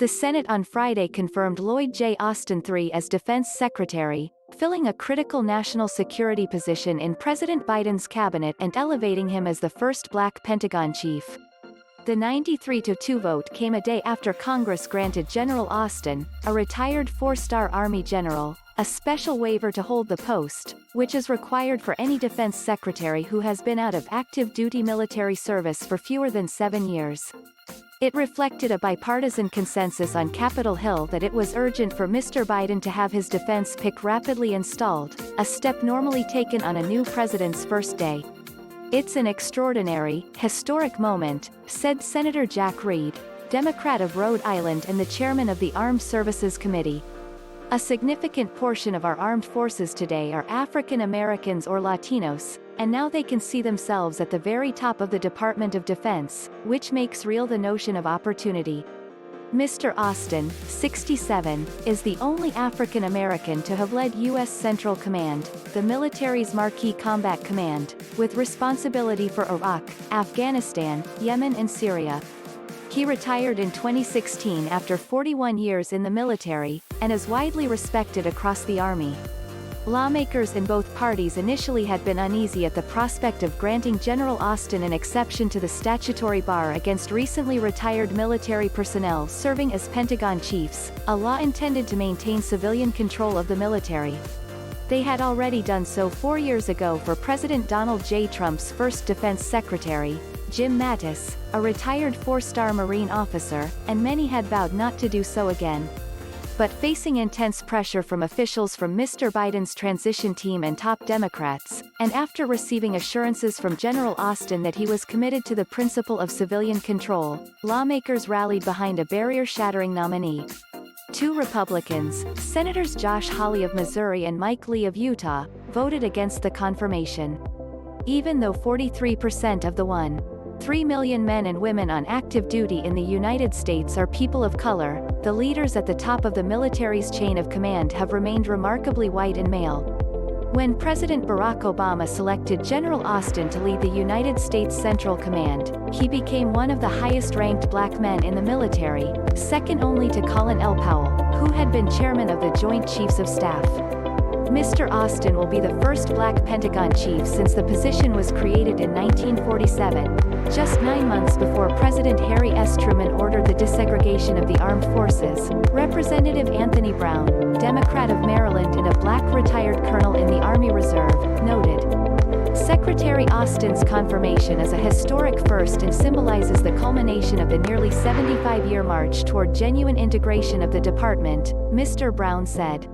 The Senate on Friday confirmed Lloyd J. Austin III as Defense Secretary, filling a critical national security position in President Biden's cabinet and elevating him as the first Black Pentagon chief. The 93-2 vote came a day after Congress granted General Austin, a retired four-star Army general, a special waiver to hold the post, which is required for any defense secretary who has been out of active duty military service for fewer than 7 years. It reflected a bipartisan consensus on Capitol Hill that it was urgent for Mr. Biden to have his defense pick rapidly installed, a step normally taken on a new president's first day. "It's an extraordinary, historic moment," said Senator Jack Reed, Democrat of Rhode Island and the chairman of the Armed Services Committee. "A significant portion of our armed forces today are African Americans or Latinos, and now they can see themselves at the very top of the Department of Defense, which makes real the notion of opportunity." Mr. Austin, 67, is the only African American to have led U.S. Central Command, the military's marquee combat command, with responsibility for Iraq, Afghanistan, Yemen and Syria. He retired in 2016 after 41 years in the military, and is widely respected across the Army. Lawmakers in both parties initially had been uneasy at the prospect of granting General Austin an exception to the statutory bar against recently retired military personnel serving as Pentagon chiefs, a law intended to maintain civilian control of the military. They had already done so 4 years ago for President Donald J. Trump's first defense secretary, Jim Mattis, a retired four-star Marine officer, and many had vowed not to do so again. But facing intense pressure from officials from Mr. Biden's transition team and top Democrats, and after receiving assurances from General Austin that he was committed to the principle of civilian control, lawmakers rallied behind a barrier-shattering nominee. 2 Republicans, Senators Josh Hawley of Missouri and Mike Lee of Utah, voted against the confirmation. Even though 43% of the 1.3 million men and women on active duty in the United States are people of color, the leaders at the top of the military's chain of command have remained remarkably white and male. When President Barack Obama selected General Austin to lead the United States Central Command, he became one of the highest-ranked black men in the military, second only to Colin L. Powell, who had been chairman of the Joint Chiefs of Staff. Mr. Austin will be the first Black Pentagon chief since the position was created in 1947, just 9 months before President Harry S. Truman ordered the desegregation of the armed forces. Representative Anthony Brown, Democrat of Maryland and a black retired colonel in the Army Reserve, noted, "Secretary Austin's confirmation is a historic first and symbolizes the culmination of the nearly 75-year march toward genuine integration of the department," Mr. Brown said.